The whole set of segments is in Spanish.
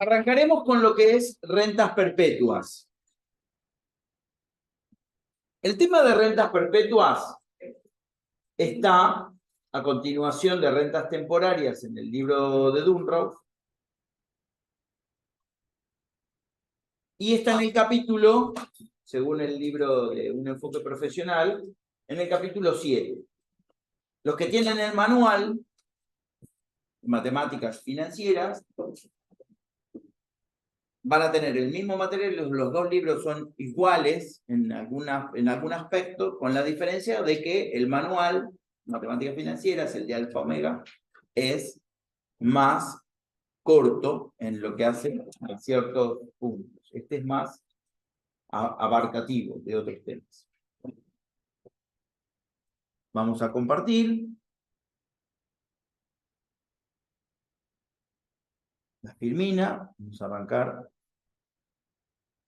Arrancaremos con lo que es rentas perpetuas. El tema de rentas perpetuas está a continuación de rentas temporarias en el libro de Dunrow y está en el capítulo, según el libro de Un enfoque profesional, en el capítulo 7. Los que tienen el manual, matemáticas financieras, van a tener el mismo material, los dos libros son iguales en algún aspecto, con la diferencia de que el manual, matemáticas financieras, el de Alfa Omega, es más corto en lo que hace a ciertos puntos. Este es más abarcativo de otros temas. Vamos a compartir la filmina. Vamos a arrancar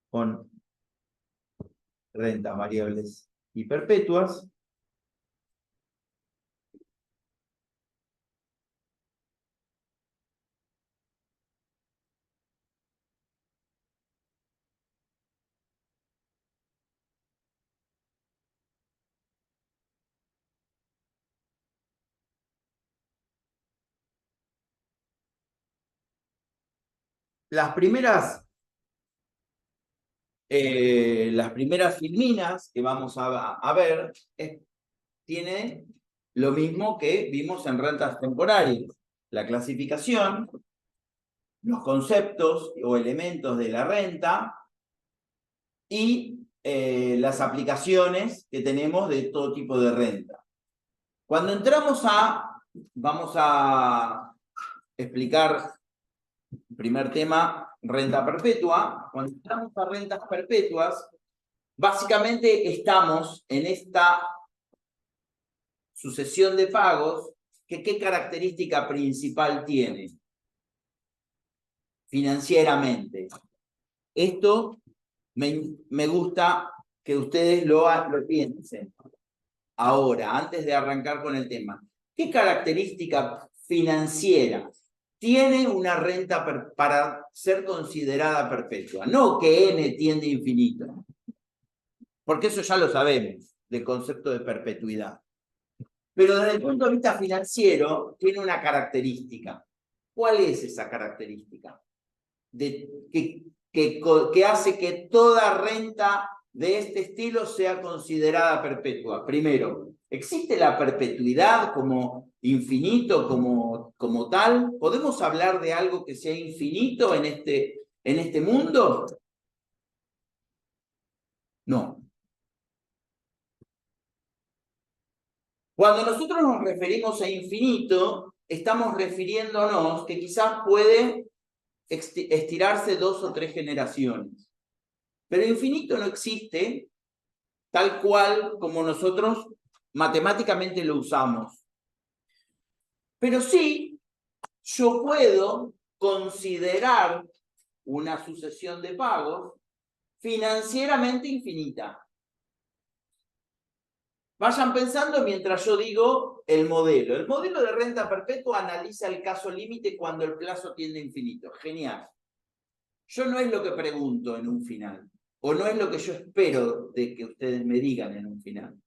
con rentas variables y perpetuas. Las primeras filminas que vamos a ver tienen lo mismo que vimos en rentas temporarias. La clasificación, los conceptos o elementos de la renta y las aplicaciones que tenemos de todo tipo de renta. Cuando entramos vamos a explicar el primer tema, renta perpetua. Cuando entramos a rentas perpetuas, básicamente estamos en esta sucesión de pagos que ¿qué característica principal tiene? Financieramente. Esto me gusta que ustedes lo piensen. Ahora, antes de arrancar con el tema, ¿qué característica financiera tiene una renta para ser considerada perpetua? No que n tiende a infinito, porque eso ya lo sabemos del concepto de perpetuidad. Pero desde el punto de vista financiero tiene una característica. ¿Cuál es esa característica? Que hace que toda renta de este estilo sea considerada perpetua. Primero, ¿existe la perpetuidad como infinito, como tal? ¿Podemos hablar de algo que sea infinito en este mundo? No. Cuando nosotros nos referimos a infinito, estamos refiriéndonos que quizás puede estirarse 2 o 3 generaciones. Pero infinito no existe tal cual como nosotros matemáticamente lo usamos. Pero sí, yo puedo considerar una sucesión de pagos financieramente infinita. Vayan pensando mientras yo digo el modelo. El modelo de renta perpetua analiza el caso límite cuando el plazo tiende a infinito. Genial. Yo no es lo que pregunto en un final, o no es lo que yo espero de que ustedes me digan en un final.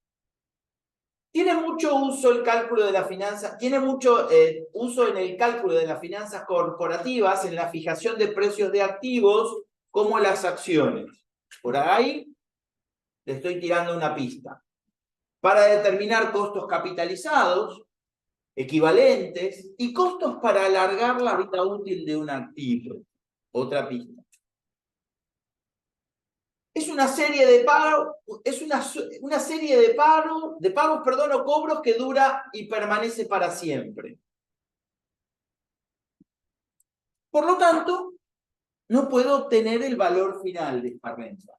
Tiene mucho uso el cálculo de las finanzas, tiene mucho uso en el cálculo de las finanzas corporativas, en la fijación de precios de activos, como las acciones. Por ahí le estoy tirando una pista. Para determinar costos capitalizados, equivalentes, y costos para alargar la vida útil de un activo. Otra pista. Es una serie de pagos, o cobros que dura y permanece para siempre. Por lo tanto, no puedo obtener el valor final de esta renta.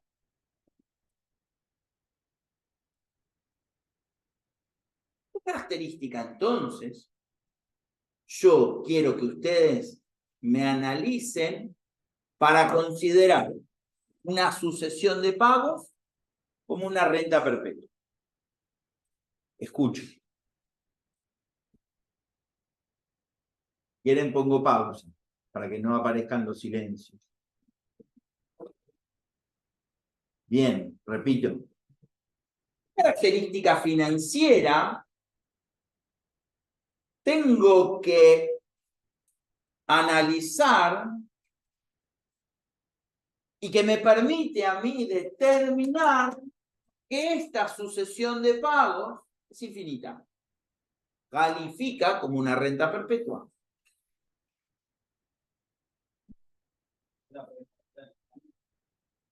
¿Qué característica entonces? Yo quiero que ustedes me analicen para considerar una sucesión de pagos como una renta perpetua. Escuchen. ¿Quieren? Pongo pausa. para que no aparezcan los silencios. Bien, repito. Característica financiera, tengo que analizar y que me permite a mí determinar que esta sucesión de pagos es infinita. Califica como una renta perpetua.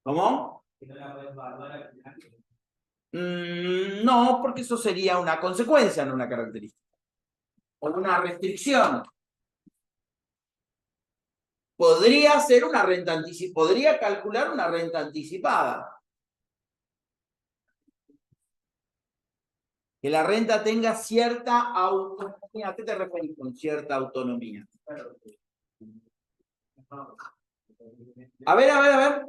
¿Cómo? No, porque eso sería una consecuencia, no una característica. O una restricción. Podría ser una renta anticipada, podría calcular una renta anticipada. Que la renta tenga cierta autonomía. ¿A qué te referís con cierta autonomía? A ver.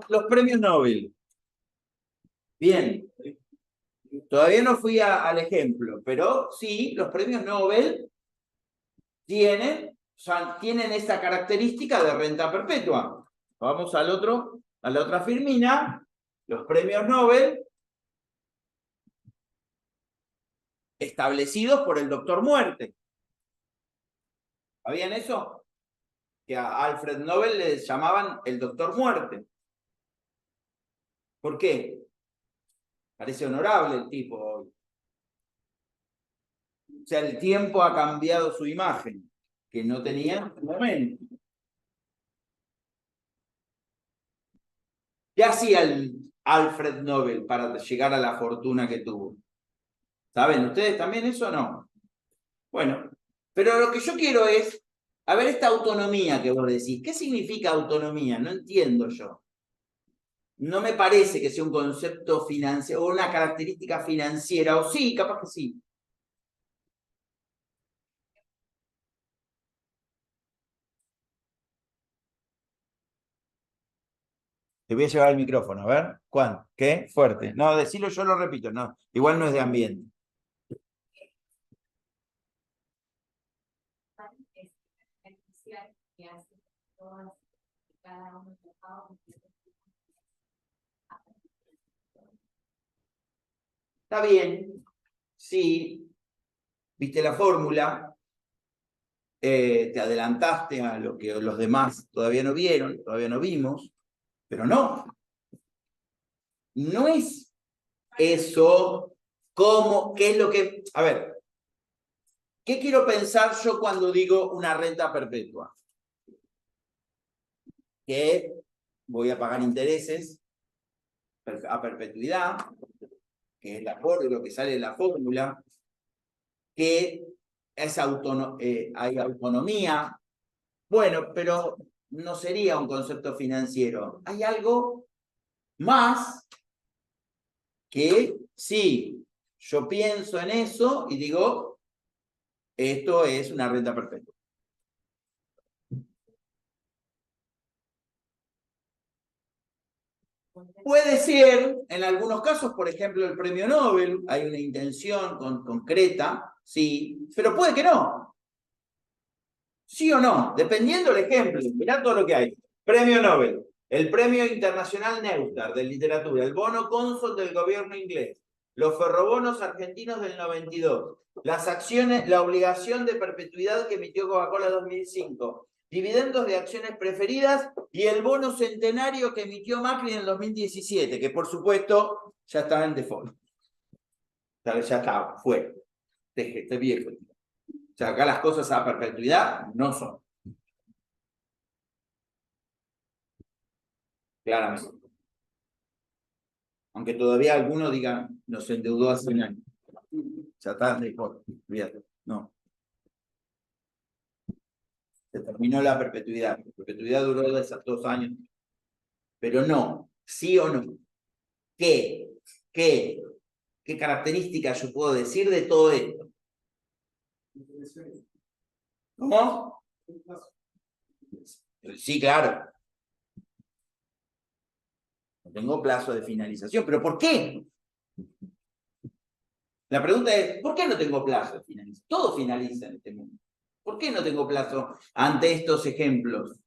Los premios Nobel. Bien. Todavía no fui al ejemplo, pero sí, los premios Nobel tienen esa característica de renta perpetua. Vamos a la otra firmina. Los premios Nobel establecidos por el Doctor Muerte. ¿Sabían eso? Que a Alfred Nobel le llamaban el Doctor Muerte. ¿Por qué? Parece honorable el tipo hoy. O sea, el tiempo ha cambiado su imagen, que no tenía en su momento. ¿Qué hacía el Alfred Nobel para llegar a la fortuna que tuvo? ¿Saben ustedes también eso o no? Bueno, pero lo que yo quiero es, a ver esta autonomía que vos decís. ¿Qué significa autonomía? No entiendo yo. No me parece que sea un concepto financiero o una característica financiera, o sí, capaz que sí. Te voy a llevar el micrófono, a ver. ¿Cuánto? ¿Qué? Fuerte. No, decirlo yo lo repito, no. Igual no es de ambiente. Está bien. Sí. Viste la fórmula. Te adelantaste a lo que los demás todavía no vieron, todavía no vimos. Pero no. No es eso. ¿Cómo? ¿Qué es lo que...? A ver. ¿Qué quiero pensar yo cuando digo una renta perpetua? Que voy a pagar intereses a perpetuidad, que es lo que sale de la fórmula, que es hay autonomía. Bueno, pero no sería un concepto financiero. Hay algo más que sí, yo pienso en eso y digo, esto es una renta perpetua. Puede ser, en algunos casos, por ejemplo, el premio Nobel, hay una intención concreta, sí, pero puede que no. Sí o no, dependiendo del ejemplo. Mirá todo lo que hay. Premio Nobel, el Premio Internacional Neustar de Literatura, el bono cónsul del gobierno inglés, los ferrobonos argentinos del 92, las acciones, la obligación de perpetuidad que emitió Coca-Cola 2005, dividendos de acciones preferidas y el bono centenario que emitió Macri en el 2017, que por supuesto ya estaba en default. Ya está, fue. Este viejo. O sea, acá las cosas a perpetuidad no son. Claramente. Aunque todavía algunos digan, nos endeudó hace un año. Ya está, olvídate. No. Se terminó la perpetuidad. La perpetuidad duró esos 2 años. Pero no, sí o no. ¿Qué características yo puedo decir de todo esto? ¿Cómo? Sí, claro. No tengo plazo de finalización. ¿Pero por qué? La pregunta es, ¿por qué no tengo plazo de finalización? Todo finaliza en este mundo. ¿Por qué no tengo plazo ante estos ejemplos?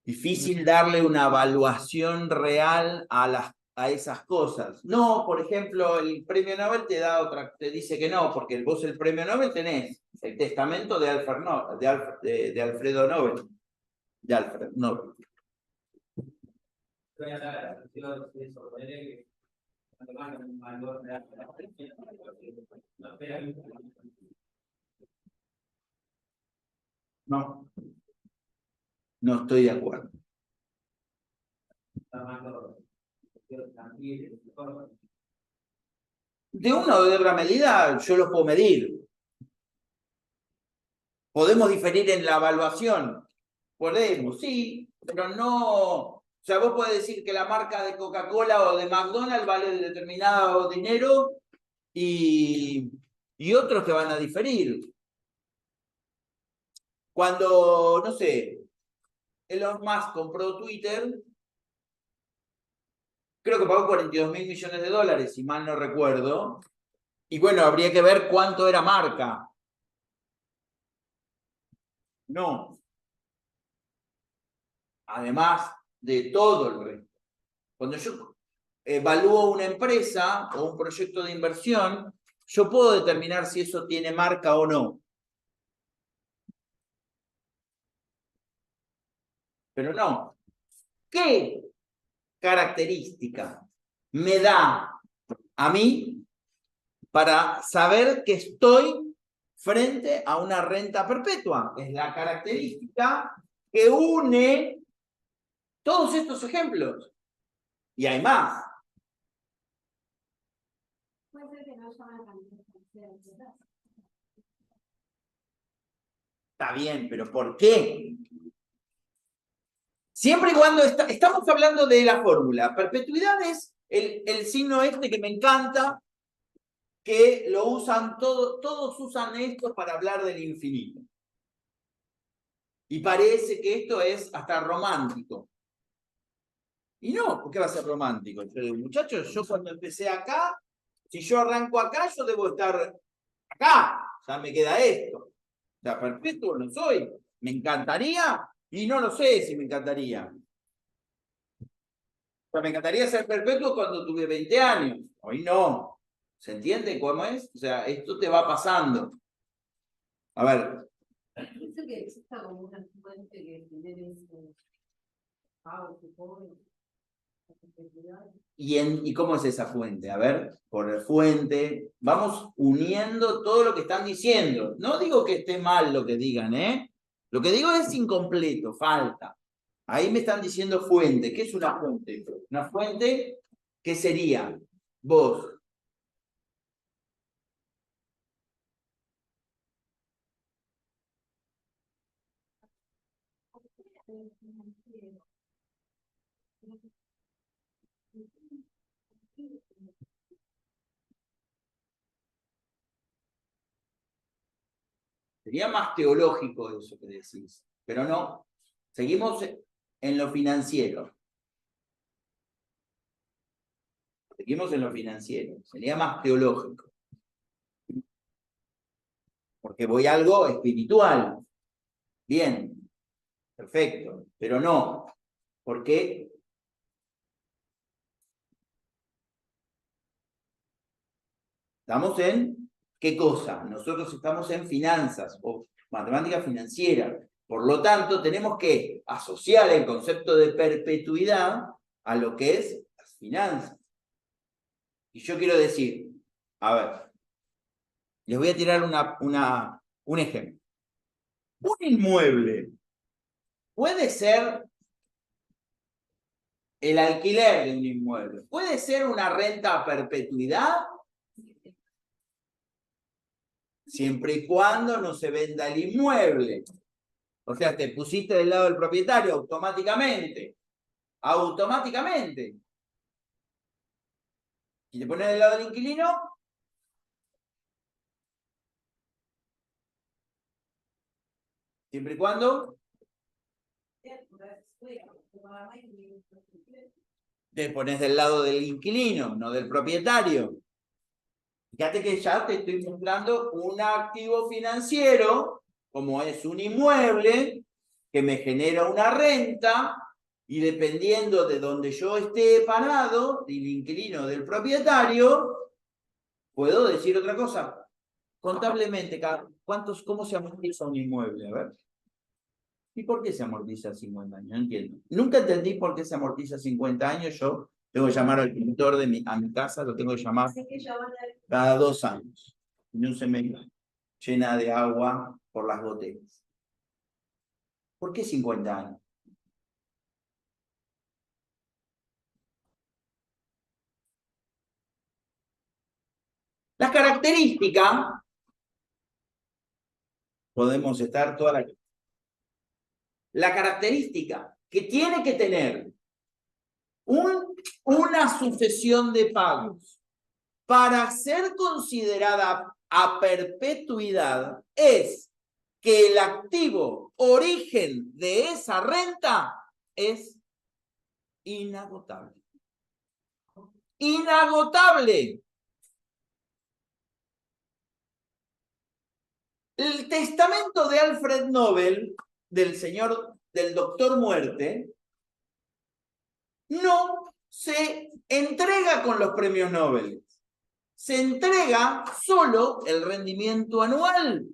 Difícil darle una evaluación real a esas cosas. No, por ejemplo, el premio Nobel te dice que no, porque vos el premio Nobel tenés el testamento de Alfredo Nobel. De Alfred Nobel. No, no estoy de acuerdo. De una o de otra medida yo los puedo medir. ¿Podemos diferir en la evaluación? Podemos, sí, pero no... O sea, vos podés decir que la marca de Coca-Cola o de McDonald's vale determinado dinero y otros que van a diferir. Cuando, no sé, Elon Musk compró Twitter, creo que pagó 42.000 millones de dólares, si mal no recuerdo. Y bueno, habría que ver cuánto era marca. No. Además de todo el resto. Cuando yo evalúo una empresa o un proyecto de inversión, yo puedo determinar si eso tiene marca o no. Pero no. ¿Qué característica me da a mí para saber que estoy frente a una renta perpetua? Es la característica que une todos estos ejemplos. Y hay más. Puede ser que no haya una cantidad. Está bien, pero ¿por qué? Siempre y cuando estamos hablando de la fórmula. Perpetuidad es el signo este que me encanta, que lo usan todos usan esto para hablar del infinito. Y parece que esto es hasta romántico. Y no, ¿por qué va a ser romántico? Muchachos, yo cuando empecé acá, si yo arranco acá, yo debo estar acá. Ya me queda esto. O sea, perpetuo no soy. ¿Me encantaría? Y no lo sé si me encantaría. O sea, me encantaría ser perpetuo cuando tuve 20 años. Hoy no. ¿Se entiende cómo es? O sea, esto te va pasando. A ver. Pienso que exista como una fuente que genere ese pago, supongo. ¿Y cómo es esa fuente? A ver, por fuente, vamos uniendo todo lo que están diciendo. No digo que esté mal lo que digan, ¿eh? Lo que digo es incompleto, falta. Ahí me están diciendo fuente. ¿Qué es una fuente? Una fuente, ¿qué sería? Vos. Sería más teológico eso que decís, pero no. Seguimos en lo financiero. Seguimos en lo financiero. Sería más teológico. Porque voy a algo espiritual. Bien, perfecto, pero no. Porque estamos en ¿qué cosa? Nosotros estamos en finanzas o matemática financiera. Por lo tanto, tenemos que asociar el concepto de perpetuidad a lo que es las finanzas. Y yo quiero decir, a ver, les voy a tirar un ejemplo. Un inmueble puede ser el alquiler de un inmueble, puede ser una renta a perpetuidad siempre y cuando no se venda el inmueble. O sea, te pusiste del lado del propietario automáticamente. Automáticamente. Si te pones del lado del inquilino, siempre y cuando te pones del lado del inquilino, no del propietario. Fíjate que ya te estoy mostrando un activo financiero, como es un inmueble, que me genera una renta, y dependiendo de donde yo esté parado, del inquilino, del propietario, puedo decir otra cosa. Contablemente, ¿cómo se amortiza un inmueble? A ver. ¿Y por qué se amortiza 50 años? No entiendo. Nunca entendí por qué se amortiza 50 años. Yo tengo que llamar al pintor a mi casa, lo tengo que llamar cada 2 años. Y no se me llena de agua por las goteras. ¿Por qué 50 años? Las características, podemos estar toda la característica que tiene que tener una sucesión de pagos para ser considerada a perpetuidad es que el activo origen de esa renta es inagotable. Inagotable. El testamento de Alfred Nobel, del doctor Muerte, no se entrega con los premios Nobel. Se entrega solo el rendimiento anual.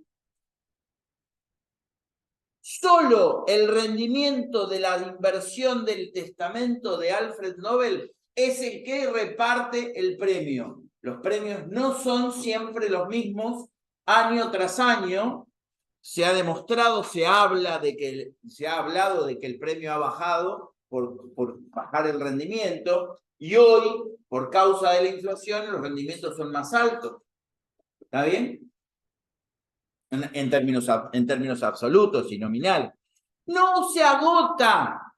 Solo el rendimiento de la inversión del testamento de Alfred Nobel es el que reparte el premio. Los premios no son siempre los mismos año tras año. Se ha demostrado, se ha hablado de que el premio ha bajado por bajar el rendimiento, y hoy, por causa de la inflación, los rendimientos son más altos. ¿Está bien? En términos absolutos y nominales. No se agota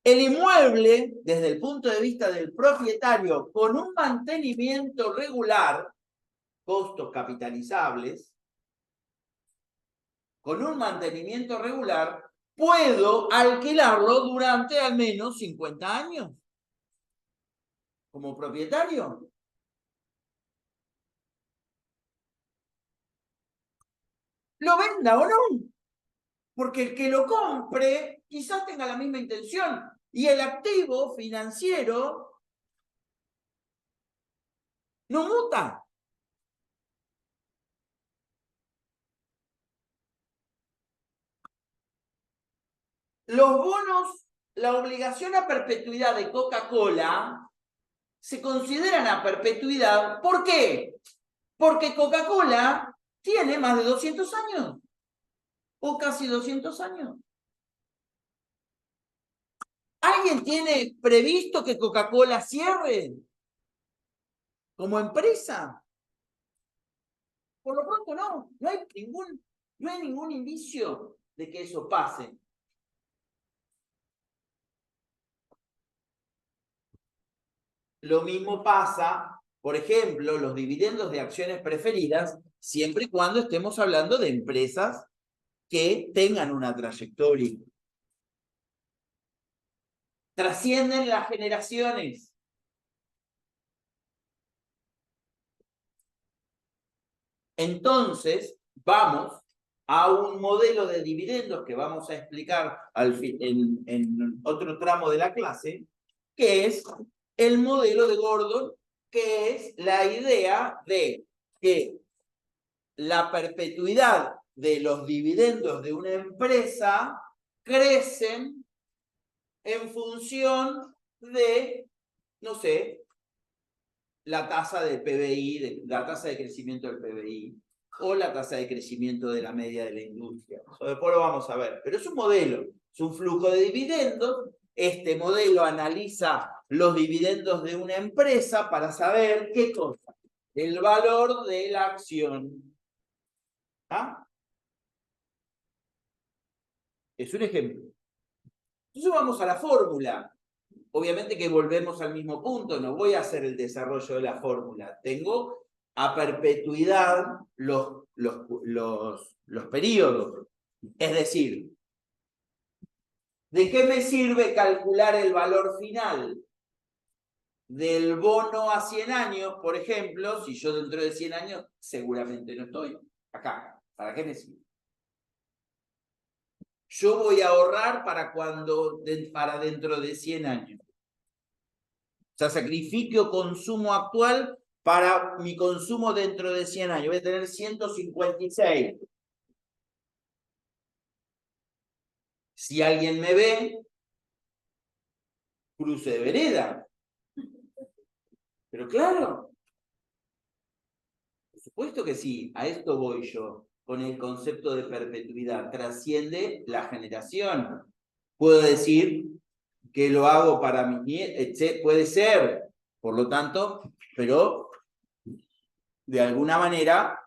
el inmueble desde el punto de vista del propietario con un mantenimiento regular, costos capitalizables, con un mantenimiento regular, puedo alquilarlo durante al menos 50 años como propietario. Lo venda o no, porque el que lo compre quizás tenga la misma intención, y el activo financiero no muta. Los bonos, la obligación a perpetuidad de Coca-Cola se consideran a perpetuidad. ¿Por qué? Porque Coca-Cola tiene más de 200 años, o casi 200 años. ¿Alguien tiene previsto que Coca-Cola cierre como empresa? Por lo pronto no, no hay ningún indicio de que eso pase. Lo mismo pasa, por ejemplo, los dividendos de acciones preferidas, siempre y cuando estemos hablando de empresas que tengan una trayectoria. Trascienden las generaciones. Entonces, vamos a un modelo de dividendos que vamos a explicar en otro tramo de la clase, que es el modelo de Gordon, que es la idea de que la perpetuidad de los dividendos de una empresa crecen en función de, no sé, la tasa del PBI, la tasa de crecimiento del PBI, o la tasa de crecimiento de la media de la industria. Después lo vamos a ver. Pero es un modelo, es un flujo de dividendos. Este modelo analiza los dividendos de una empresa para saber qué cosa, el valor de la acción. ¿Ah? Es un ejemplo. Entonces vamos a la fórmula. Obviamente que volvemos al mismo punto, no voy a hacer el desarrollo de la fórmula. Tengo a perpetuidad los periodos. Es decir, ¿de qué me sirve calcular el valor final? del bono a 100 años, por ejemplo, si yo dentro de 100 años seguramente no estoy acá. ¿Para qué me sirve? Yo voy a ahorrar para dentro de 100 años. O sea, sacrifico consumo actual para mi consumo dentro de 100 años. Voy a tener 156. Si alguien me ve, cruce de vereda. Pero claro, por supuesto que sí, a esto voy yo, con el concepto de perpetuidad. Trasciende la generación. Puedo decir que lo hago para mi nieto, puede ser, por lo tanto, pero de alguna manera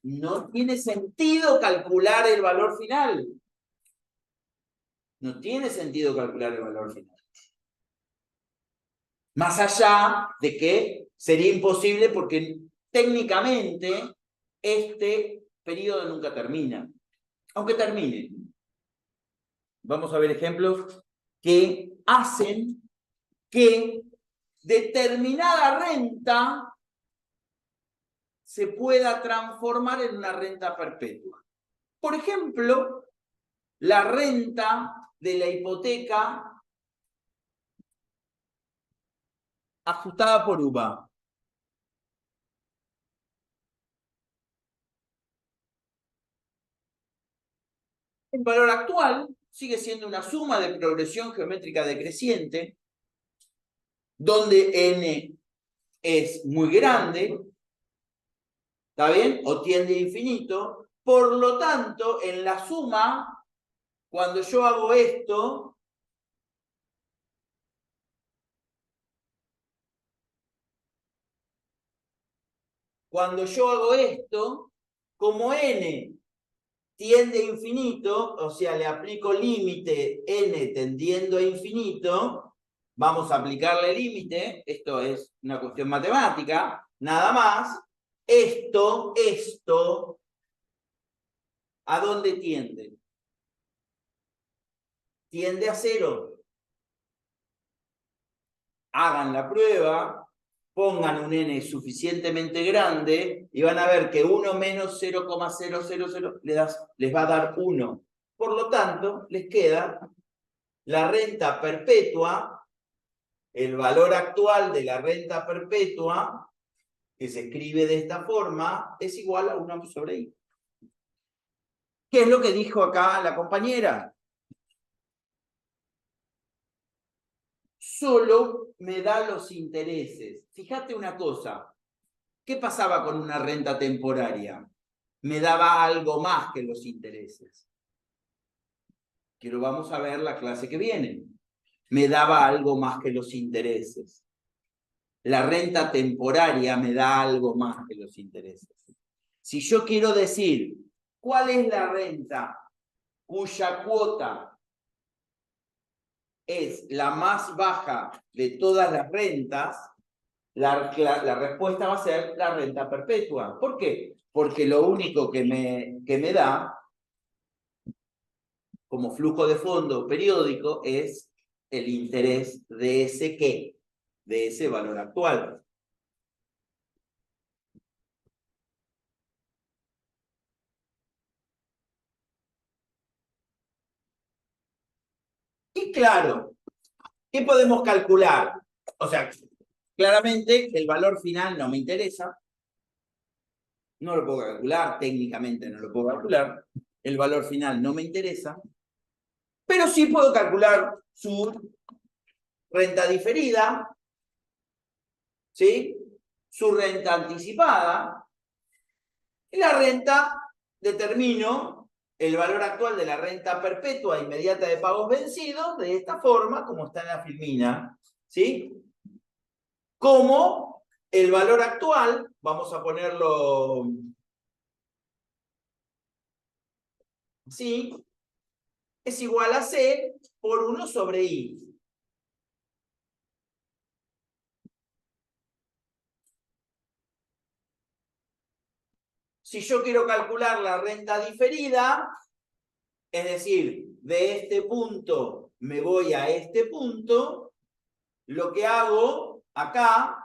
no tiene sentido calcular el valor final. No tiene sentido calcular el valor final. Más allá de que sería imposible porque técnicamente este periodo nunca termina. Aunque termine. Vamos a ver ejemplos que hacen que determinada renta se pueda transformar en una renta perpetua. Por ejemplo, la renta de la hipoteca ajustada por UVA. El valor actual sigue siendo una suma de progresión geométrica decreciente, donde n es muy grande, ¿está bien? O tiende a infinito. Por lo tanto, en la suma, cuando yo hago esto, como n tiende a infinito, o sea, le aplico límite n tendiendo a infinito, vamos a aplicarle límite, esto es una cuestión matemática, nada más, esto, ¿a dónde tiende? Tiende a 0. Hagan la prueba, pongan un n suficientemente grande y van a ver que 1 menos 0,000 les va a dar 1. Por lo tanto, les queda la renta perpetua, el valor actual de la renta perpetua, que se escribe de esta forma, es igual a 1 sobre i. ¿Qué es lo que dijo acá la compañera? Solo me da los intereses. Fíjate una cosa, ¿qué pasaba con una renta temporaria? Me daba algo más que los intereses. Que lo vamos a ver la clase que viene. Me daba algo más que los intereses. La renta temporaria me da algo más que los intereses. Si yo quiero decir, ¿cuál es la renta cuya cuota es la más baja de todas las rentas? La respuesta va a ser la renta perpetua. ¿Por qué? Porque lo único que me da como flujo de fondo periódico es el interés de ese qué, de ese valor actual. Y claro, ¿qué podemos calcular? O sea, claramente el valor final no me interesa. No lo puedo calcular, técnicamente no lo puedo calcular. El valor final no me interesa. Pero sí puedo calcular su renta diferida, ¿sí? Su renta anticipada. Y la renta, determino el valor actual de la renta perpetua inmediata de pagos vencidos de esta forma, como está en la filmina, ¿sí? Como el valor actual, vamos a ponerlo así, es igual a C por 1 sobre I. Si yo quiero calcular la renta diferida, es decir, de este punto me voy a este punto, lo que hago acá,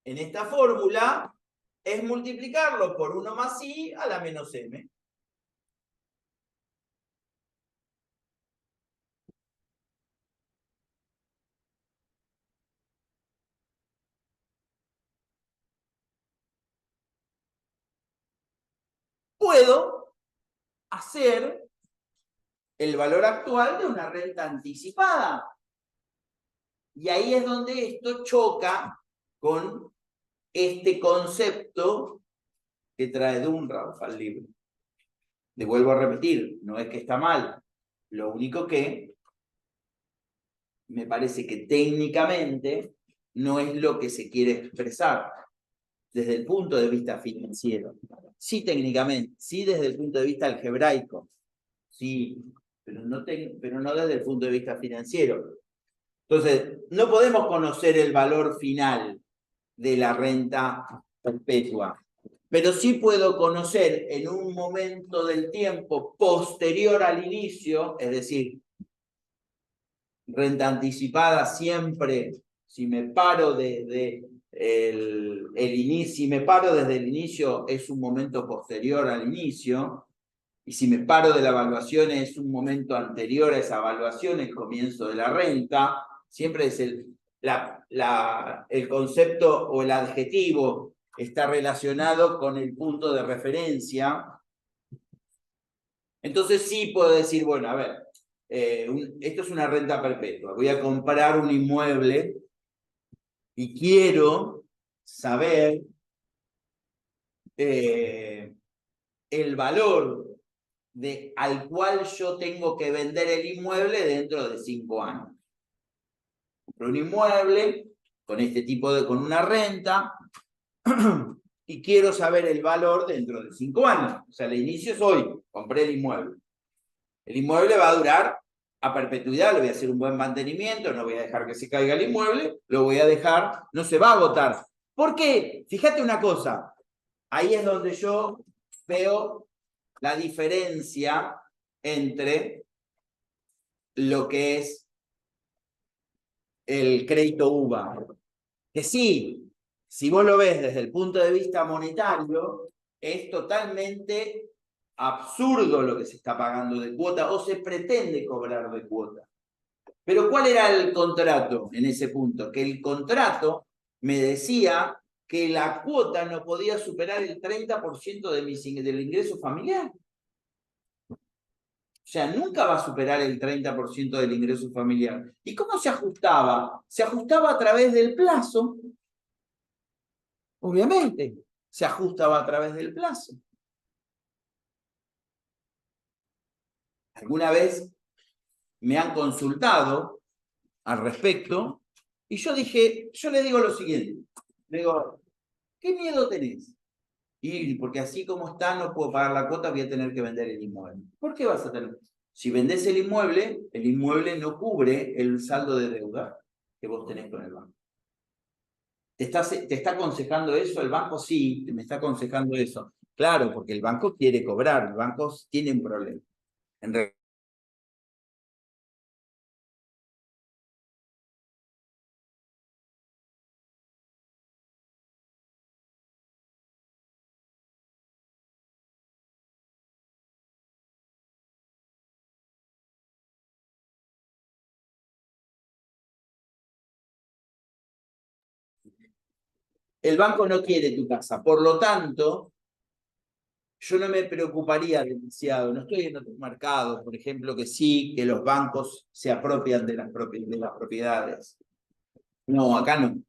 en esta fórmula, es multiplicarlo por 1 más i a la menos m. Puedo hacer el valor actual de una renta anticipada. Y ahí es donde esto choca con este concepto que trae Dunrauf al libro. Le vuelvo a repetir, no es que está mal, lo único que me parece que técnicamente no es lo que se quiere expresar desde el punto de vista financiero. Sí técnicamente, sí desde el punto de vista algebraico, sí, pero no desde el punto de vista financiero. Entonces, no podemos conocer el valor final de la renta perpetua, pero sí puedo conocer en un momento del tiempo posterior al inicio, es decir, renta anticipada siempre, si me paro desde el inicio, es un momento posterior al inicio, y si me paro de la evaluación es un momento anterior a esa evaluación, el comienzo de la renta, siempre es el concepto o el adjetivo está relacionado con el punto de referencia. Entonces sí puedo decir, bueno, a ver, esto es una renta perpetua, voy a comprar un inmueble y quiero saber el valor al cual yo tengo que vender el inmueble dentro de 5 años. Compro un inmueble con este tipo con una renta y quiero saber el valor dentro de 5 años. O sea, el inicio es hoy, compré el inmueble. El inmueble va a durar a perpetuidad, le voy a hacer un buen mantenimiento, no voy a dejar que se caiga el inmueble, lo voy a dejar, no se va a agotar. ¿Por qué? Fíjate una cosa, ahí es donde yo veo la diferencia entre lo que es el crédito UVA. Que sí, si vos lo ves desde el punto de vista monetario, es totalmente absurdo lo que se está pagando de cuota o se pretende cobrar de cuota. Pero ¿cuál era el contrato en ese punto? Que el contrato me decía que la cuota no podía superar el 30% del ingreso familiar. O sea, nunca va a superar el 30% del ingreso familiar. ¿Y cómo se ajustaba? Se ajustaba a través del plazo. Obviamente, se ajustaba a través del plazo. Alguna vez me han consultado al respecto y yo les digo lo siguiente. Le digo, ¿qué miedo tenés? Y porque así como está, no puedo pagar la cuota, voy a tener que vender el inmueble. ¿Por qué vas a tener? Si vendés el inmueble no cubre el saldo de deuda que vos tenés con el banco. ¿Te está aconsejando eso el banco? Sí, me está aconsejando eso. Claro, porque el banco quiere cobrar, el banco tiene un problema. En realidad, el banco no quiere tu casa, por lo tanto, yo no me preocuparía demasiado. No estoy en otros mercados, por ejemplo, que sí, que los bancos se apropian de las propiedades. No, acá no.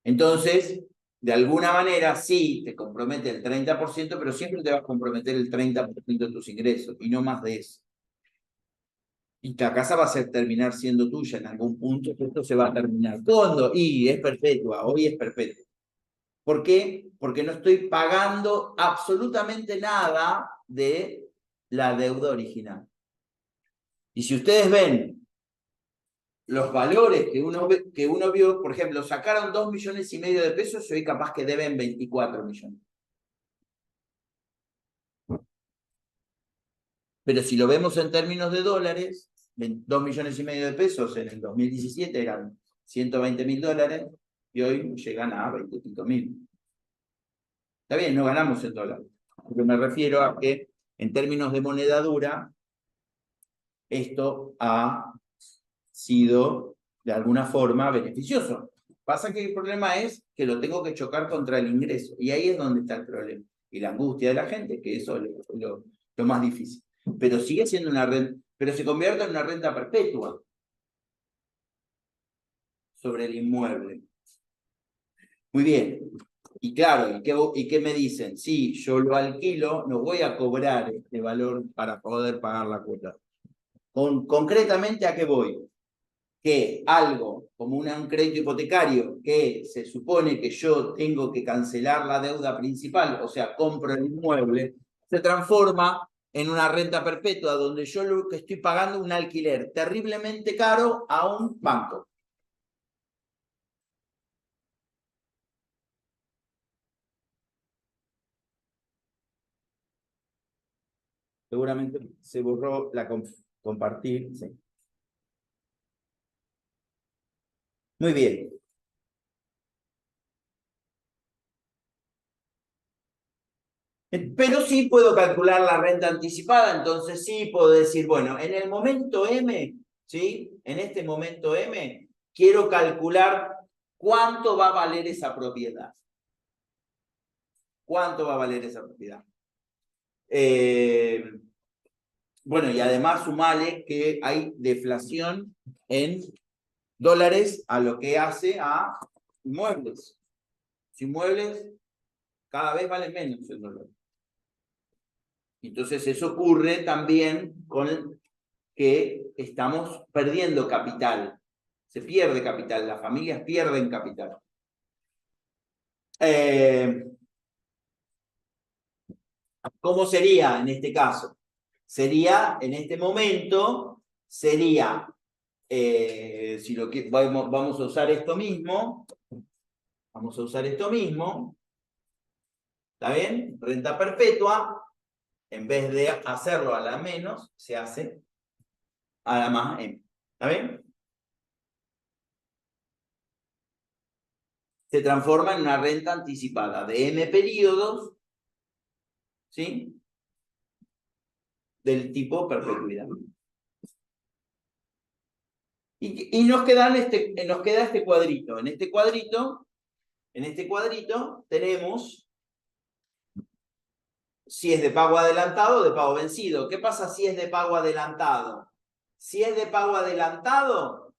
Entonces, de alguna manera, sí, te compromete el 30%, pero siempre te va a comprometer el 30% de tus ingresos, y no más de eso. Y la casa va a terminar siendo tuya en algún punto, esto se va a terminar. ¿Cuándo? Y es perpetua, hoy es perpetua. ¿Por qué? Porque no estoy pagando absolutamente nada de la deuda original. Y si ustedes ven los valores que uno vio, por ejemplo, sacaron 2,5 millones de pesos, y hoy capaz que deben 24 millones. Pero si lo vemos en términos de dólares, 2,5 millones de pesos en el 2017 eran 120.000 dólares y hoy llegan a 25.000. Está bien, no ganamos en dólares. Pero me refiero a que en términos de moneda dura, esto ha sido de alguna forma beneficioso. Pasa que el problema es que lo tengo que chocar contra el ingreso. Y ahí es donde está el problema. Y la angustia de la gente, que eso es lo más difícil. Pero sigue siendo una renta, pero se convierte en una renta perpetua sobre el inmueble. Muy bien. Y claro, ¿y qué me dicen? Sí, yo lo alquilo, no voy a cobrar este valor para poder pagar la cuota. Concretamente, ¿a qué voy? Que algo como un crédito hipotecario que se supone que yo tengo que cancelar la deuda principal, o sea, compro el inmueble, se transforma en una renta perpetua donde yo lo que estoy pagando un alquiler terriblemente caro a un banco. Seguramente se borró la compartir. Sí. Muy bien. Pero sí puedo calcular la renta anticipada, entonces sí puedo decir, bueno, en el momento M, ¿sí? En este momento M, quiero calcular cuánto va a valer esa propiedad. ¿Cuánto va a valer esa propiedad? Bueno, y además sumale que hay deflación en dólares a lo que hace a inmuebles. Los inmuebles cada vez valen menos en dólares. Entonces eso ocurre también con que estamos perdiendo capital. Se pierde capital, las familias pierden capital. ¿Cómo sería en este caso? Sería, en este momento, sería, si lo que vamos a usar esto mismo, ¿está bien? Renta perpetua, en vez de hacerlo a la menos, se hace a la más M. ¿Está bien? Se transforma en una renta anticipada de M periodos, ¿sí? Del tipo perpetuidad. Y nos queda este cuadrito. En este cuadrito tenemos si es de pago adelantado o de pago vencido. ¿Qué pasa si es de pago adelantado? Si es de pago adelantado,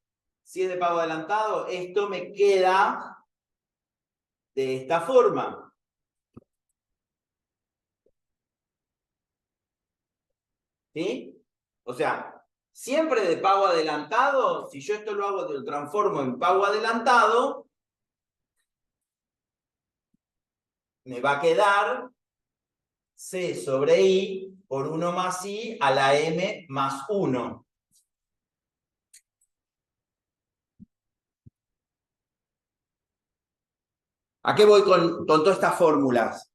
esto me queda de esta forma. ¿Sí? O sea, siempre de pago adelantado, si yo esto lo transformo en pago adelantado, me va a quedar C sobre I por 1 más I a la M más 1. ¿A qué voy con todas estas fórmulas?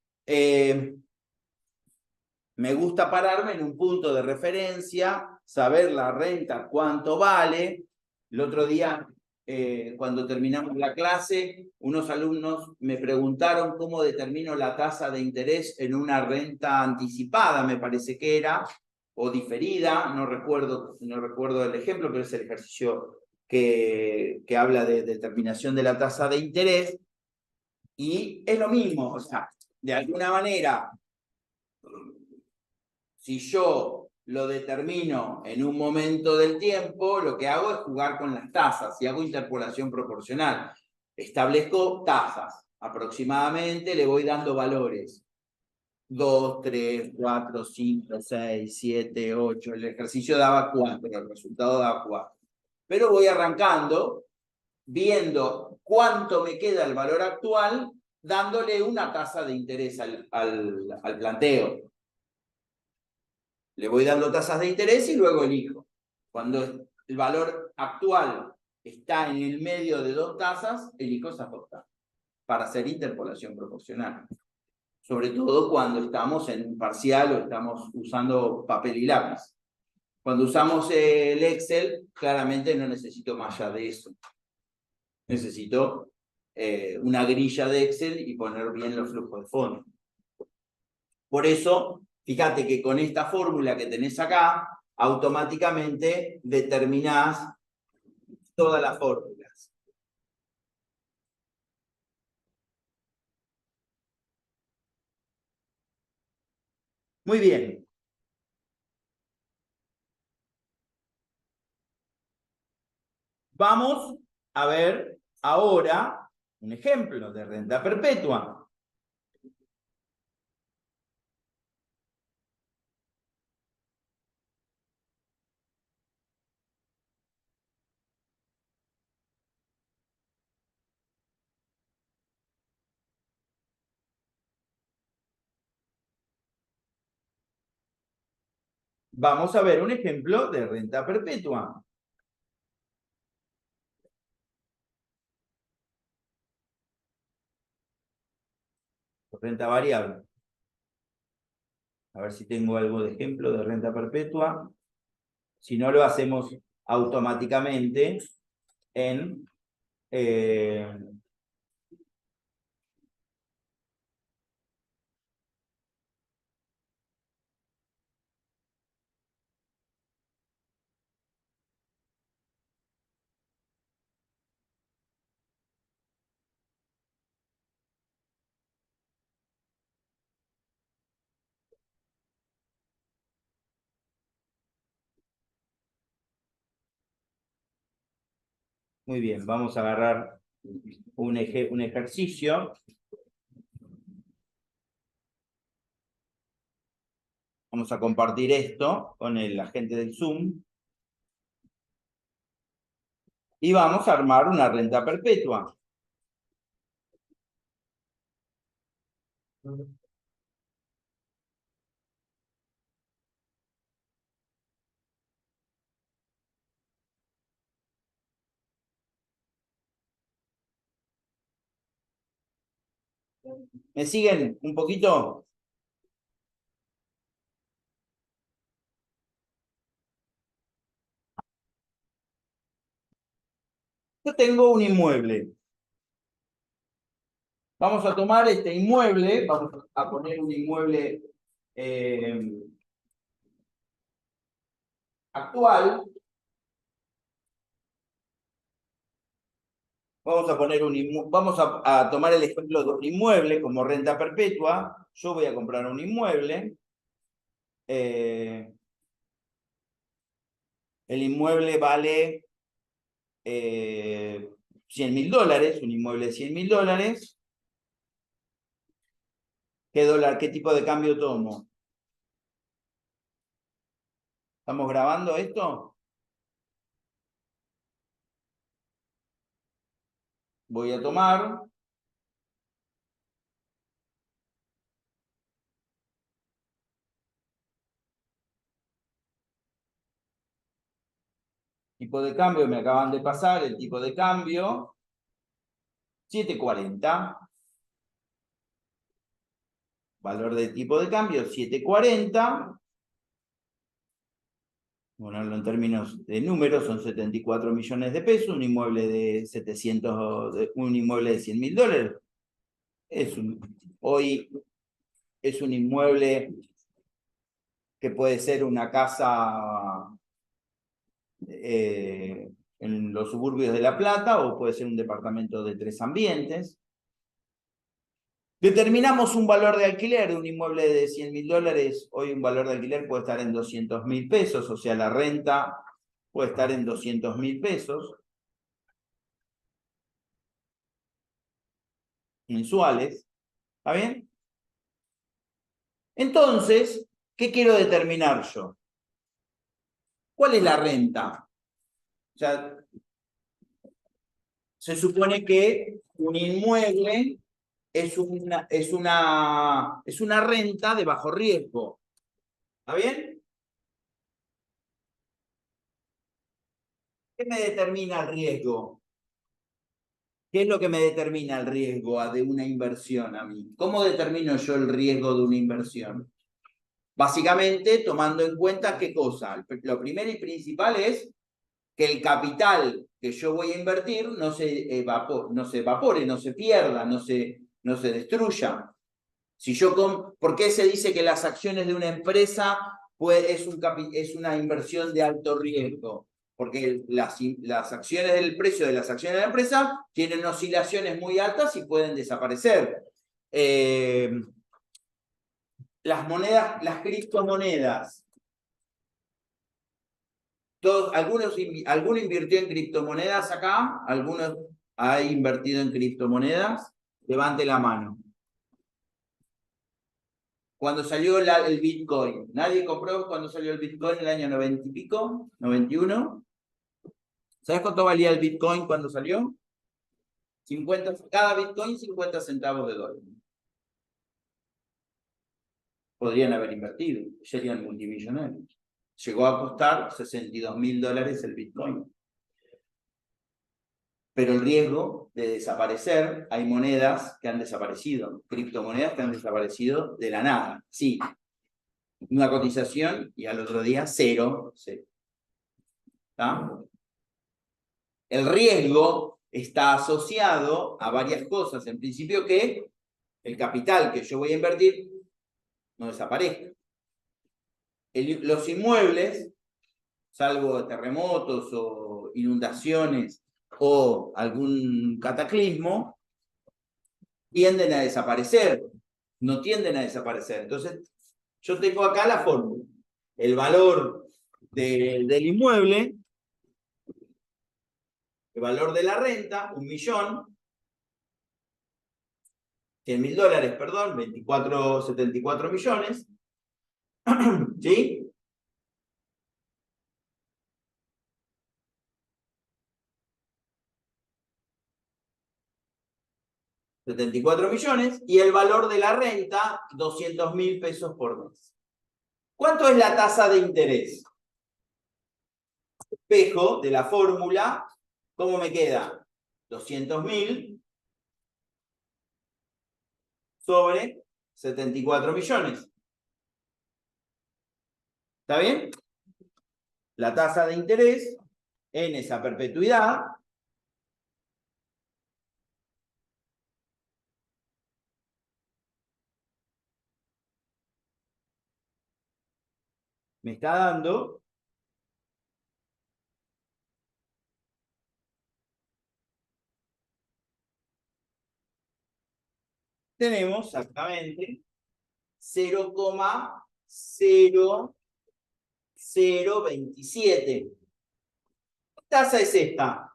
Me gusta pararme en un punto de referencia, saber la renta, cuánto vale. El otro día, cuando terminamos la clase, unos alumnos me preguntaron cómo determino la tasa de interés en una renta anticipada, me parece que era, o diferida, no recuerdo el ejemplo, pero es el ejercicio que habla de determinación de la tasa de interés. Y es lo mismo, o sea, de alguna manera, si yo lo determino en un momento del tiempo, lo que hago es jugar con las tasas y hago interpolación proporcional. Establezco tasas, aproximadamente le voy dando valores. 2, 3, 4, 5, 6, 7, 8. El ejercicio daba 4, el resultado daba 4. Pero voy arrancando, viendo cuánto me queda el valor actual, dándole una tasa de interés al planteo. Le voy dando tasas de interés y luego elijo. Cuando el valor actual está en el medio de 2 tasas, elijo esas 2 tasas para hacer interpolación proporcional. Sobre todo cuando estamos en un parcial o estamos usando papel y lápiz. Cuando usamos el Excel, claramente no necesito más allá de eso. Necesito una grilla de Excel y poner bien los flujos de fondo. Por eso, fíjate que con esta fórmula que tenés acá, automáticamente determinás todas las fórmulas. Muy bien. Vamos a ver ahora un ejemplo de renta perpetua. Vamos a ver un ejemplo de renta perpetua. Renta variable. A ver si tengo algo de ejemplo de renta perpetua. Si no, lo hacemos automáticamente en... Muy bien, vamos a agarrar un ejercicio. Vamos a compartir esto con la gente del Zoom. Y vamos a armar una renta perpetua. ¿Me siguen un poquito? Yo tengo un inmueble. Vamos a tomar este inmueble, vamos a poner un inmueble actual. Vamos a tomar el ejemplo de un inmueble como renta perpetua. Yo voy a comprar un inmueble. El inmueble vale $100.000, un inmueble de $100.000. ¿Qué tipo de cambio tomo? ¿Estamos grabando esto? Voy a tomar tipo de cambio, me acaban de pasar el tipo de cambio 7.40. Valor de tipo de cambio 7.40. Ponerlo en términos de números, son 74 millones de pesos, un inmueble de 700, un inmueble de $100.000. Hoy es un inmueble que puede ser una casa en los suburbios de La Plata o puede ser un departamento de 3 ambientes. Determinamos un valor de alquiler de un inmueble de $100.000. Hoy un valor de alquiler puede estar en 200.000 pesos, o sea, la renta puede estar en 200.000 pesos mensuales. ¿Está bien? Entonces, ¿qué quiero determinar yo? ¿Cuál es la renta? O sea, se supone que un inmueble es una renta de bajo riesgo. ¿Está bien? ¿Qué me determina el riesgo? ¿Qué es lo que me determina el riesgo de una inversión a mí? ¿Cómo determino yo el riesgo de una inversión? Básicamente, tomando en cuenta qué cosa. Lo primero y principal es que el capital que yo voy a invertir no se evapore, no se pierda, no se destruya. Si yo ¿por qué se dice que las acciones de una empresa es una inversión de alto riesgo? Porque las acciones del precio de las acciones de la empresa tienen oscilaciones muy altas y pueden desaparecer. Las monedas, las criptomonedas. ¿Alguno invirtió en criptomonedas acá? ¿Alguno ha invertido en criptomonedas? Levante la mano. Cuando salió el Bitcoin, ¿nadie compró cuando salió el Bitcoin en el año 90 y pico? ¿91? ¿Sabes cuánto valía el Bitcoin cuando salió? Cada Bitcoin 50 centavos de dólar. Podrían haber invertido, serían multimillonarios. Llegó a costar $62.000 el Bitcoin. Pero el riesgo de desaparecer, hay monedas que han desaparecido, criptomonedas que han desaparecido de la nada. Sí, una cotización y al otro día cero. ¿Está? El riesgo está asociado a varias cosas. En principio que el capital que yo voy a invertir no desaparezca. Los inmuebles, salvo terremotos o inundaciones o algún cataclismo, tienden a desaparecer, no tienden a desaparecer. Entonces, yo tengo acá la fórmula. El valor del inmueble, el valor de la renta, 1.000.000, $100.000, perdón, 74 millones, ¿sí? $74.000.000 y el valor de la renta, 200.000 pesos por mes. ¿Cuánto es la tasa de interés? Espejo de la fórmula, ¿cómo me queda? 200.000 sobre 74 millones. ¿Está bien? La tasa de interés en esa perpetuidad me está dando tenemos exactamente 0,0027. ¿Qué tasa es esta?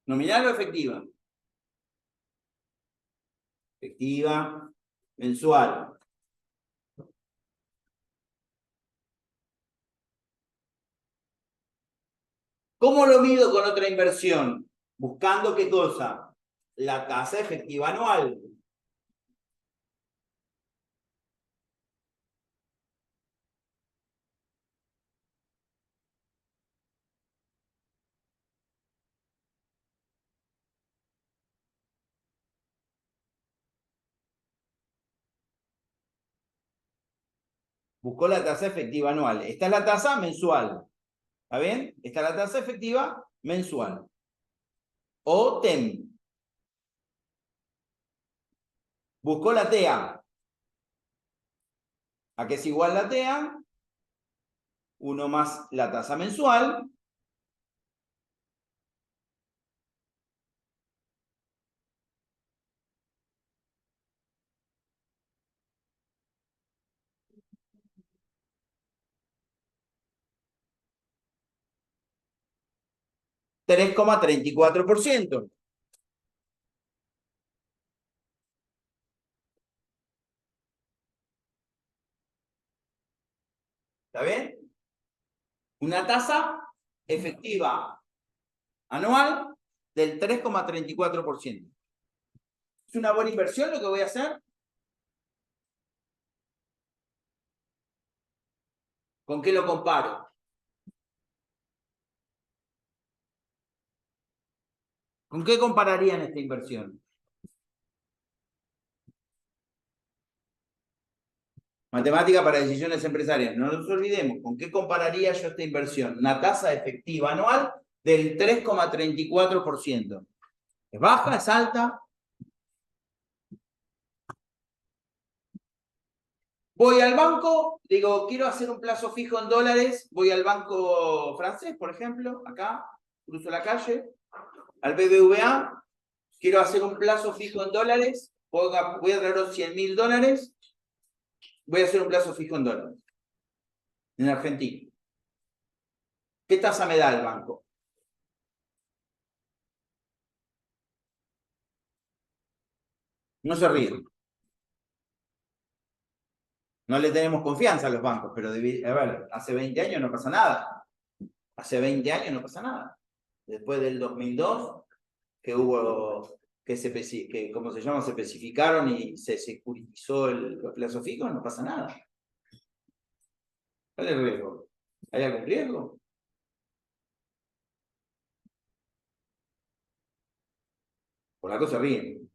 ¿Nominal o efectiva? Efectiva, mensual. ¿Cómo lo mido con otra inversión? Buscando qué cosa? La tasa efectiva anual. Buscó la tasa efectiva anual. Esta es la tasa mensual. ¿Está bien? Esta es la tasa efectiva mensual. O TEM. Buscó la TEA. ¿A qué es igual la TEA? 1 más la tasa mensual. $3,34%. ¿Está bien? Una tasa efectiva anual del 3,34%. ¿Es una buena inversión lo que voy a hacer? ¿Con qué lo comparo? ¿Con qué compararían esta inversión? Matemática para decisiones empresariales. No nos olvidemos, ¿con qué compararía yo esta inversión? Una tasa efectiva anual del 3,34%. ¿Es baja? ¿Es alta? Voy al banco, digo, quiero hacer un plazo fijo en dólares, voy al banco francés, por ejemplo, acá, cruzo la calle, al BBVA, quiero hacer un plazo fijo en dólares, voy a traer los 100.000 dólares, voy a hacer un plazo fijo en dólares, en Argentina. ¿Qué tasa me da el banco? No se ríen. No le tenemos confianza a los bancos, pero a ver, hace 20 años no pasa nada. Hace 20 años no pasa nada. Después del 2002, que hubo, que ¿cómo se llama? Se especificaron y se securitizó los plazos fijos, no pasa nada. ¿Cuál es el riesgo? ¿Hay algún riesgo? Por la cosa ríen.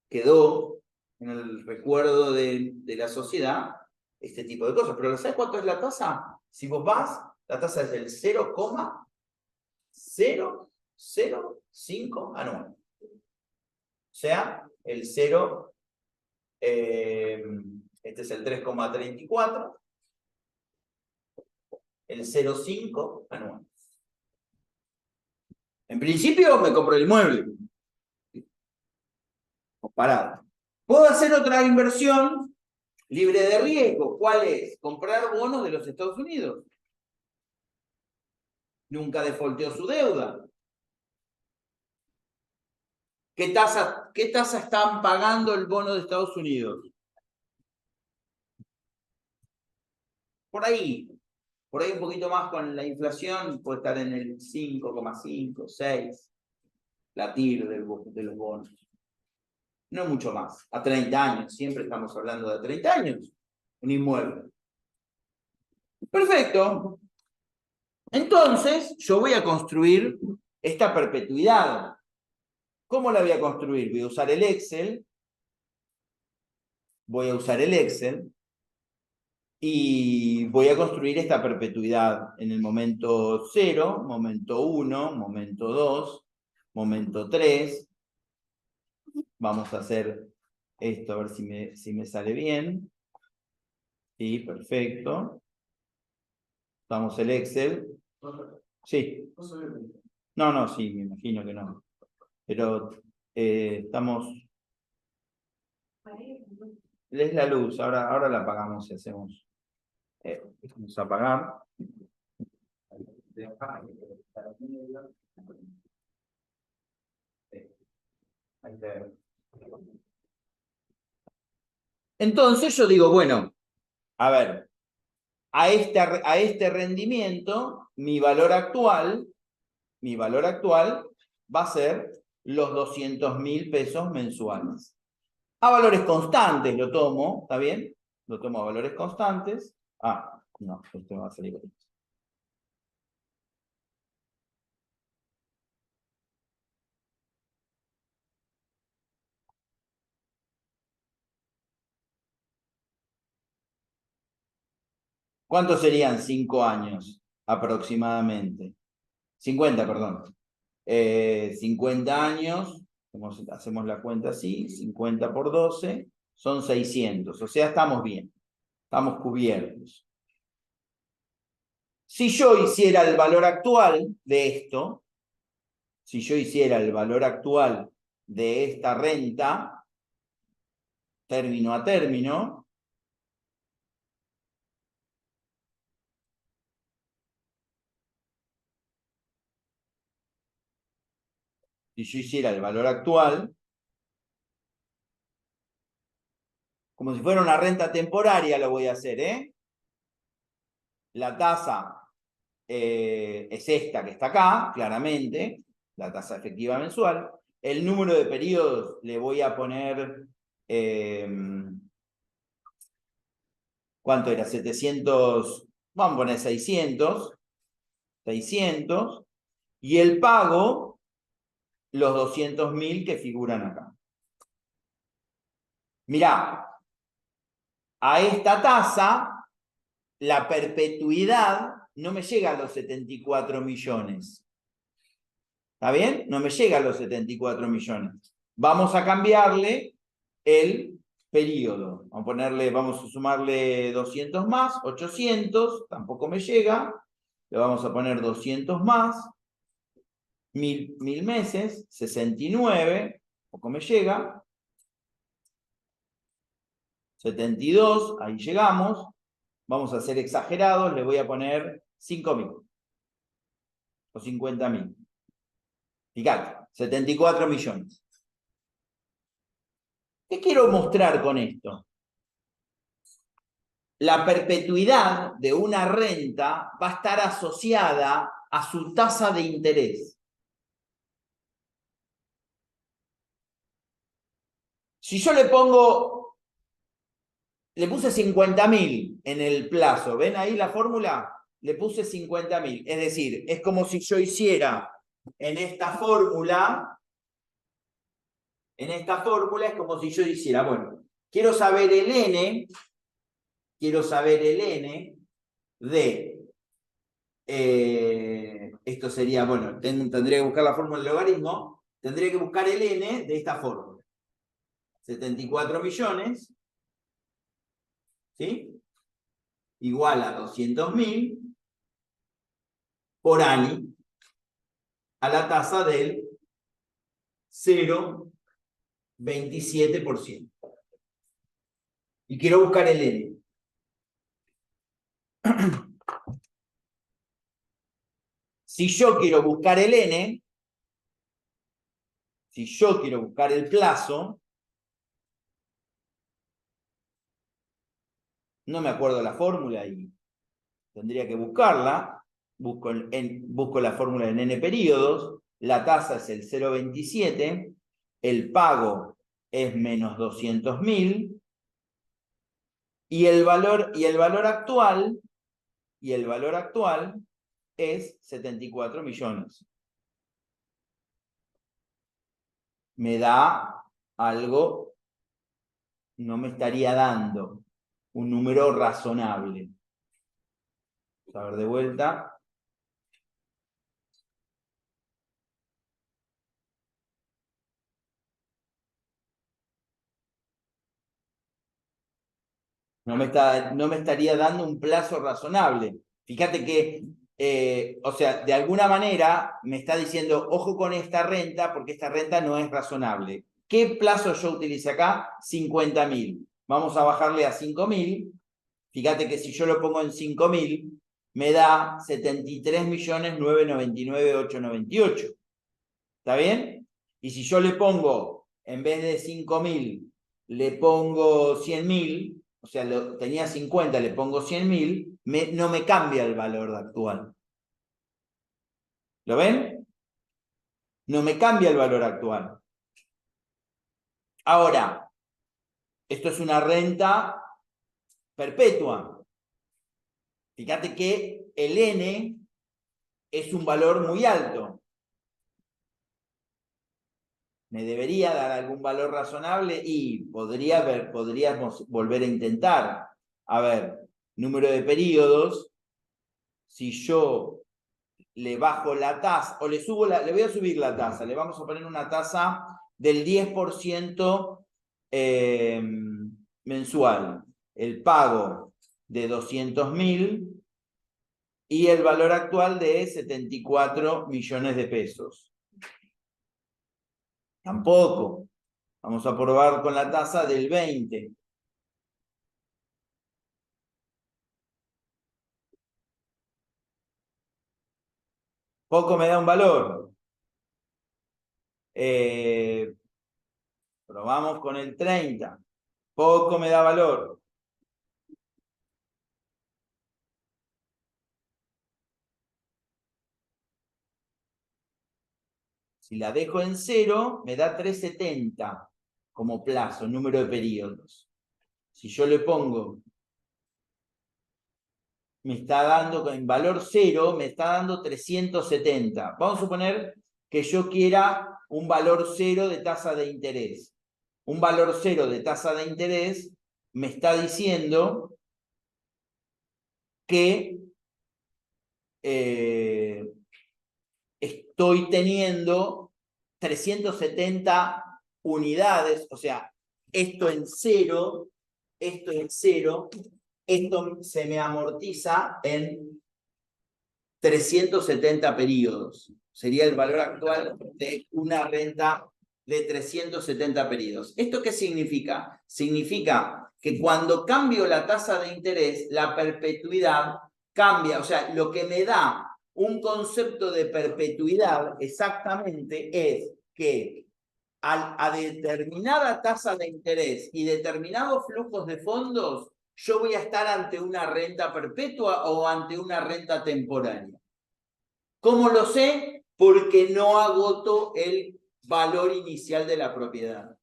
Quedó en el recuerdo de la sociedad este tipo de cosas. Pero ¿sabes cuánto es la tasa? Si vos vas, la tasa es del 0,005 anual. O sea, el 0, este es el 3,34, el 0,5 anual. En principio me compro el inmueble. Comparado. Puedo hacer otra inversión libre de riesgo. ¿Cuál es? Comprar bonos de los Estados Unidos. Nunca defaulteó su deuda. ¿Qué tasa están pagando el bono de Estados Unidos? Por ahí un poquito más con la inflación, puede estar en el 5,5, 6, la TIR de los bonos. No mucho más, a 30 años, siempre estamos hablando de 30 años, un inmueble. Perfecto. Entonces, yo voy a construir esta perpetuidad. ¿Cómo la voy a construir? Voy a usar el Excel. Y voy a construir esta perpetuidad en el momento 0, momento 1, momento 2, momento 3. Vamos a hacer esto, a ver si me sale bien. Sí, perfecto. Usamos el Excel. Sí. No, sí, me imagino que no. Pero estamos... Es la luz, ahora la apagamos y hacemos... vamos a apagar. Entonces yo digo, bueno, a ver, a este rendimiento, mi valor actual va a ser los 200.000 pesos mensuales. A valores constantes lo tomo, ¿está bien? Lo tomo a valores constantes. No, esto me va a salir con esto. ¿Cuántos serían 5 años aproximadamente? 50, perdón. 50 años, hacemos la cuenta así, 50 por 12, son 600. O sea, estamos bien, estamos cubiertos. Si yo hiciera el valor actual de esto, si yo hiciera el valor actual de esta renta, término a término, si yo hiciera el valor actual, como si fuera una renta temporaria lo voy a hacer, ¿eh? La tasa es esta que está acá, claramente, la tasa efectiva mensual. El número de periodos le voy a poner, ¿cuánto era? 700, vamos a poner 600, y el pago, los 200.000 que figuran acá. Mirá, a esta tasa, la perpetuidad no me llega a los 74 millones. ¿Está bien? No me llega a los 74 millones. Vamos a cambiarle el periodo. Vamos a sumarle 200 más, 800, tampoco me llega. Le vamos a poner 200 más, 1000 meses, 69, tampoco me llega. 72, ahí llegamos. Vamos a ser exagerados, le voy a poner 5.000 o 50.000. Fíjate, 74 millones. ¿Qué quiero mostrar con esto? La perpetuidad de una renta va a estar asociada a su tasa de interés. Si yo le puse 50.000 en el plazo, ¿ven ahí la fórmula? Le puse 50.000, es decir, es como si yo hiciera en esta fórmula es como si yo hiciera, bueno, quiero saber el n de, esto sería, bueno, tendría que buscar la fórmula del logaritmo, tendría que buscar el n de esta fórmula. 74 millones, ¿sí? Igual a 200.000 por año, a la tasa del 0,27%. Y quiero buscar el n. Si yo quiero buscar el n, si yo quiero buscar el plazo, no me acuerdo la fórmula y tendría que buscarla. Busco la fórmula en n periodos, la tasa es el 0,27, el pago es menos 200.000 y el valor actual es 74 millones. Me da algo, no me estaría dando un número razonable. Vamos a ver de vuelta. No me estaría dando un plazo razonable. Fíjate que, o sea, de alguna manera me está diciendo, ojo con esta renta, porque esta renta no es razonable. ¿Qué plazo yo utilicé acá? 50.000. Vamos a bajarle a 5.000. Fíjate que si yo lo pongo en 5.000, me da 73.999.898. ¿Está bien? Y si yo le pongo, en vez de 5.000, le pongo 100.000, o sea, tenía 50, le pongo 100.000, no me cambia el valor actual. ¿Lo ven? No me cambia el valor actual. Ahora, esto es una renta perpetua. Fíjate que el n es un valor muy alto. ¿Me debería dar algún valor razonable? Y podríamos volver a intentar. A ver, número de periodos. Si yo le bajo la tasa, o le voy a subir la tasa, le vamos a poner una tasa del 10% mensual. El pago de 200.000 y el valor actual de 74 millones de pesos. Tampoco. Vamos a probar con la tasa del 20. Poco me da un valor. Probamos con el 30. Poco me da valor. Si la dejo en 0, me da 370 como plazo, número de periodos. Si yo le pongo, me está dando, en valor 0, me está dando 370. Vamos a suponer que yo quiera un valor 0 de tasa de interés. Un valor 0 de tasa de interés me está diciendo que estoy teniendo 370 unidades, o sea, esto en cero, esto en cero, esto se me amortiza en 370 periodos. Sería el valor actual de una renta de 370 periodos. ¿Esto qué significa? Significa que cuando cambio la tasa de interés, la perpetuidad cambia. O sea, lo que me da un concepto de perpetuidad exactamente es que a determinada tasa de interés y determinados flujos de fondos, yo voy a estar ante una renta perpetua o ante una renta temporaria. ¿Cómo lo sé? Porque no agoto el valor inicial de la propiedad.